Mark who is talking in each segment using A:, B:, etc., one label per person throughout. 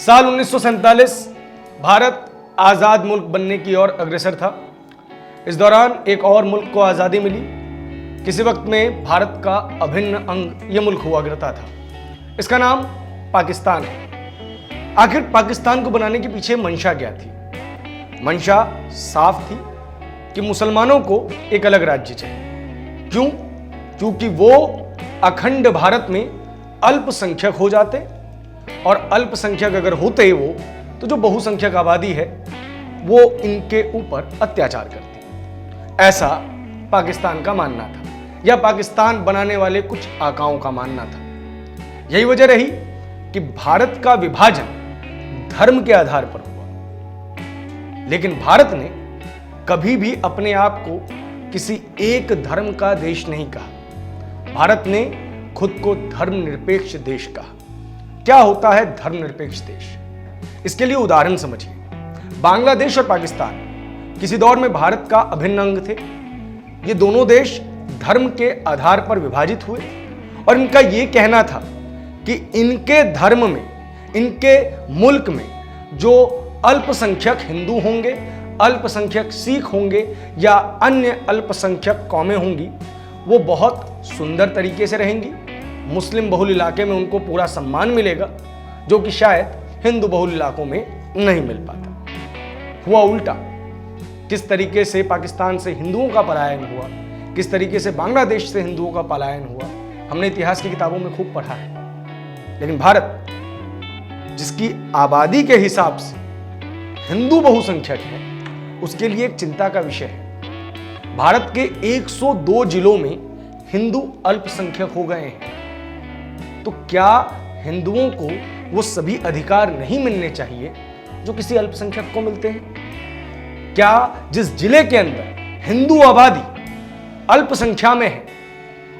A: साल 1947 भारत आज़ाद मुल्क बनने की ओर अग्रसर था। इस दौरान एक और मुल्क को आज़ादी मिली। किसी वक्त में भारत का अभिन्न अंग यह मुल्क हुआ करता था। इसका नाम पाकिस्तान है। आखिर पाकिस्तान को बनाने के पीछे मंशा क्या थी? मंशा साफ थी कि मुसलमानों को एक अलग राज्य चाहिए। क्यों? क्योंकि वो अखंड भारत में अल्पसंख्यक हो जाते, और अल्पसंख्यक अगर होते वो तो जो बहुसंख्यक आबादी है वो इनके ऊपर अत्याचार करती। ऐसा पाकिस्तान का मानना था, या पाकिस्तान बनाने वाले कुछ आकाओं का मानना था। यही वजह रही कि भारत का विभाजन धर्म के आधार पर हुआ। लेकिन भारत ने कभी भी अपने आप को किसी एक धर्म का देश नहीं कहा। भारत ने खुद को धर्मनिरपेक्ष देश कहा। क्या होता है धर्मनिरपेक्ष देश? इसके लिए उदाहरण समझिए। बांग्लादेश और पाकिस्तान किसी दौर में भारत का अभिन्न अंग थे। ये दोनों देश धर्म के आधार पर विभाजित हुए, और इनका यह कहना था कि इनके धर्म में, इनके मुल्क में जो अल्पसंख्यक हिंदू होंगे, अल्पसंख्यक सिख होंगे या अन्य अल्पसंख्यक कौमें होंगी, वो बहुत सुंदर तरीके से रहेंगी। मुस्लिम बहुल इलाके में उनको पूरा सम्मान मिलेगा, जो कि शायद हिंदू बहुल इलाकों में नहीं मिल पाता। हुआ उल्टा। किस तरीके से पाकिस्तान से हिंदुओं का पलायन हुआ, किस तरीके से बांग्लादेश से हिंदुओं का पलायन हुआ, हमने इतिहास की किताबों में खूब पढ़ा है। लेकिन भारत, जिसकी आबादी के हिसाब से हिंदू बहुसंख्यक है, उसके लिए एक चिंता का विषय है। भारत के 102 जिलों में हिंदू अल्पसंख्यक हो गए हैं। तो क्या हिंदुओं को वो सभी अधिकार नहीं मिलने चाहिए जो किसी अल्पसंख्यक को मिलते हैं? क्या जिस जिले के अंदर हिंदू आबादी अल्पसंख्या में है,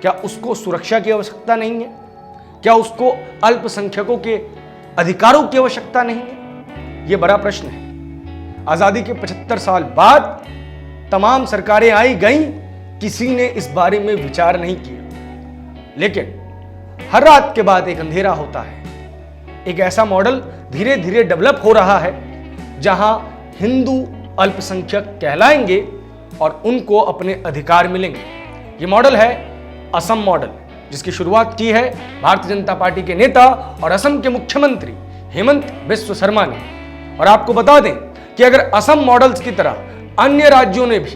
A: क्या उसको सुरक्षा की आवश्यकता नहीं है? क्या उसको अल्पसंख्यकों के अधिकारों की आवश्यकता नहीं है? यह बड़ा प्रश्न है। आजादी के 75 साल बाद तमाम सरकारें आई गईं, किसी ने इस बारे में विचार नहीं किया। लेकिन हर रात के बाद एक अंधेरा होता है। एक ऐसा मॉडल धीरे धीरे डेवलप हो रहा है जहां हिंदू अल्पसंख्यक कहलाएंगे और उनको अपने अधिकार मिलेंगे। यह मॉडल है असम मॉडल, जिसकी शुरुआत की है भारतीय जनता पार्टी के नेता और असम के मुख्यमंत्री हेमंत बिस्व शर्मा ने। और आपको बता दें कि अगर असम मॉडल्स की तरह अन्य राज्यों ने भी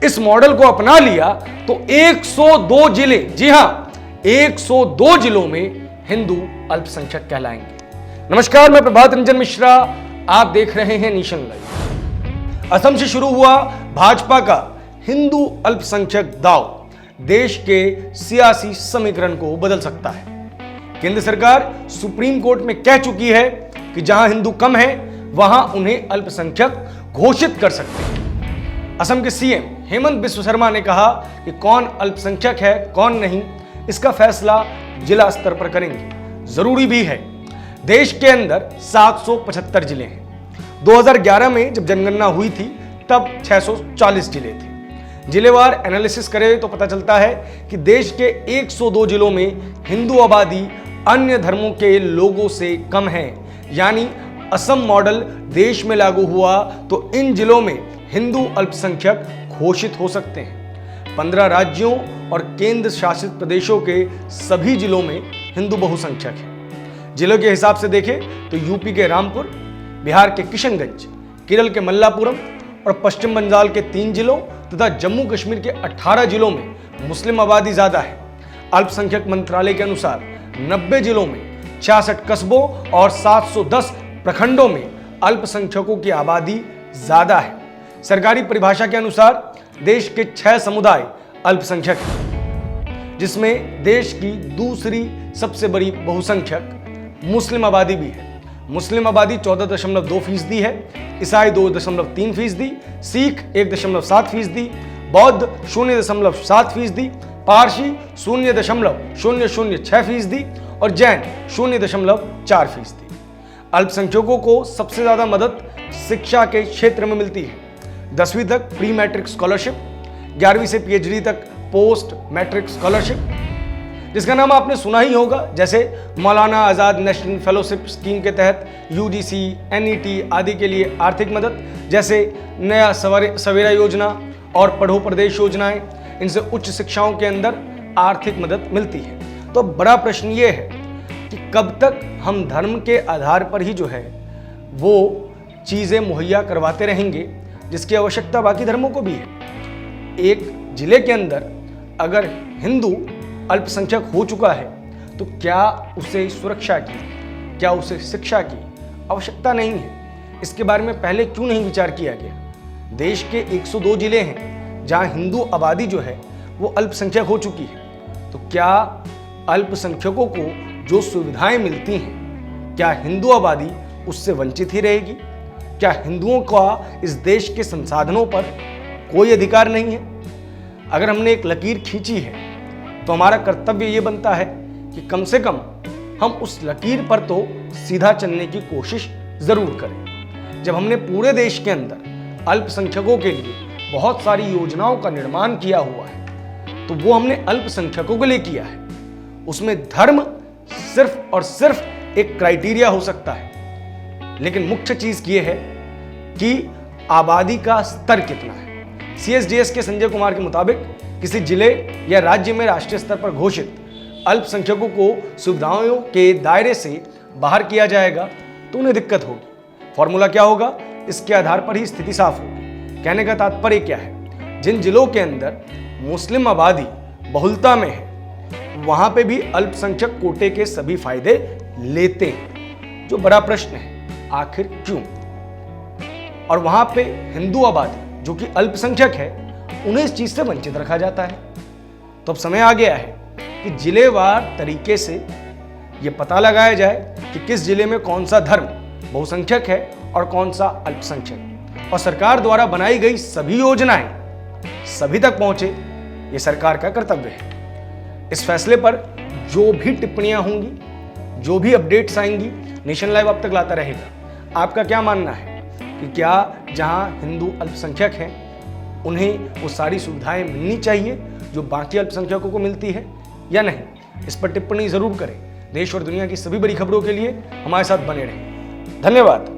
A: इस मॉडल को अपना लिया तो 102 जिले, जी हां 102 जिलों में हिंदू अल्पसंख्यक कहलाएंगे। नमस्कार, मैं प्रभात रंजन मिश्रा, आप देख रहे हैं नेशन लाइव। असम से शुरू हुआ भाजपा का हिंदू अल्पसंख्यक दाव देश के सियासी समीकरण को बदल सकता है। केंद्र सरकार सुप्रीम कोर्ट में कह चुकी है कि जहां हिंदू कम है वहां उन्हें अल्पसंख्यक घोषित कर सकते हैं। असम के सीएम हेमंत बिस्व शर्मा ने कहा कि कौन अल्पसंख्यक है कौन नहीं, इसका फैसला जिला स्तर पर करेंगे। जरूरी भी है। देश के अंदर 775 जिले हैं। 2011 में जब जनगणना हुई थी तब 640 जिले थे। जिलेवार एनालिसिस करें तो पता चलता है कि देश के 102 जिलों में हिंदू आबादी अन्य धर्मों के लोगों से कम है। यानी असम मॉडल देश में लागू हुआ तो इन जिलों में हिंदू अल्पसंख्यक घोषित हो सकते हैं। 15 राज्यों और केंद्र शासित प्रदेशों के सभी जिलों में हिंदू बहुसंख्यक है। जिलों के हिसाब से देखें तो यूपी के रामपुर, बिहार के किशनगंज, केरल के मल्लापुरम और पश्चिम बंगाल के 3 जिलों तथा जम्मू कश्मीर के 18 जिलों में मुस्लिम आबादी ज्यादा है। अल्पसंख्यक मंत्रालय के अनुसार 90 जिलों में 66 कस्बों और 710 प्रखंडों में अल्पसंख्यकों की आबादी ज्यादा है। सरकारी परिभाषा के अनुसार देश के 6 समुदाय अल्पसंख्यक हैं, जिसमें देश की दूसरी सबसे बड़ी बहुसंख्यक मुस्लिम आबादी भी है। मुस्लिम आबादी 14.2% है, ईसाई 2.3%, सिख 1.7%, बौद्ध 0.7%, पारसी 0.006% और जैन 0.4%। अल्पसंख्यकों को सबसे ज्यादा मदद शिक्षा के क्षेत्र में मिलती है। 10वीं तक प्री मैट्रिक स्कॉलरशिप, 11वीं से पीएचडी तक पोस्ट मैट्रिक स्कॉलरशिप, जिसका नाम आपने सुना ही होगा, जैसे मौलाना आज़ाद नेशनल फेलोशिप स्कीम के तहत यूजीसी, एनईटी आदि के लिए आर्थिक मदद, जैसे नया सवेरा योजना और पढ़ो प्रदेश योजनाएं, इनसे उच्च शिक्षाओं के अंदर आर्थिक मदद मिलती है। तो बड़ा प्रश्न ये है कि कब तक हम धर्म के आधार पर ही जो है वो चीज़ें मुहैया करवाते रहेंगे जिसकी आवश्यकता बाकी धर्मों को भी है। एक जिले के अंदर अगर हिंदू अल्पसंख्यक हो चुका है तो क्या उसे सुरक्षा की, क्या उसे शिक्षा की आवश्यकता नहीं है? इसके बारे में पहले क्यों नहीं विचार किया गया? देश के 102 जिले हैं जहां हिंदू आबादी जो है वो अल्पसंख्यक हो चुकी है, तो क्या अल्पसंख्यकों को जो सुविधाएं मिलती हैं, क्या हिंदू आबादी उससे वंचित ही रहेगी? क्या हिंदुओं का इस देश के संसाधनों पर कोई अधिकार नहीं है? अगर हमने एक लकीर खींची है तो हमारा कर्तव्य ये बनता है कि कम से कम हम उस लकीर पर तो सीधा चलने की कोशिश जरूर करें। जब हमने पूरे देश के अंदर अल्पसंख्यकों के लिए बहुत सारी योजनाओं का निर्माण किया हुआ है तो वो हमने अल्पसंख्यकों के लिए किया है। उसमें धर्म सिर्फ और सिर्फ एक क्राइटेरिया हो सकता है, लेकिन मुख्य चीज ये है कि आबादी का स्तर कितना है। CSDS के संजय कुमार के मुताबिक किसी जिले या राज्य में राष्ट्रीय स्तर पर घोषित अल्पसंख्यकों को सुविधाओं के दायरे से बाहर किया जाएगा तो उन्हें दिक्कत होगी। फॉर्मूला क्या होगा, इसके आधार पर ही स्थिति साफ होगी। कहने का तात्पर्य क्या है, जिन जिलों के अंदर मुस्लिम आबादी बहुलता में है वहां पे भी अल्पसंख्यक कोटे के सभी फायदे लेते हैं। जो बड़ा प्रश्न है, आखिर क्यों? और वहां पे हिंदू आबादी जो कि अल्पसंख्यक है उन्हें इस चीज से वंचित रखा जाता है। तो अब समय आ गया है कि जिलेवार तरीके से यह पता लगाया जाए कि किस जिले में कौन सा धर्म बहुसंख्यक है और कौन सा अल्पसंख्यक, और सरकार द्वारा बनाई गई सभी योजनाएं सभी तक पहुंचे, ये सरकार का कर्तव्य है। इस फैसले पर जो भी टिप्पणियां होंगी, जो भी अपडेट्स आएंगी, नेशन लाइव अब तक लाता रहेगा। आपका क्या मानना है कि क्या जहां हिंदू अल्पसंख्यक हैं उन्हें वो सारी सुविधाएं मिलनी चाहिए जो बाकी अल्पसंख्यकों को मिलती है या नहीं? इस पर टिप्पणी जरूर करें। देश और दुनिया की सभी बड़ी खबरों के लिए हमारे साथ बने रहें। धन्यवाद।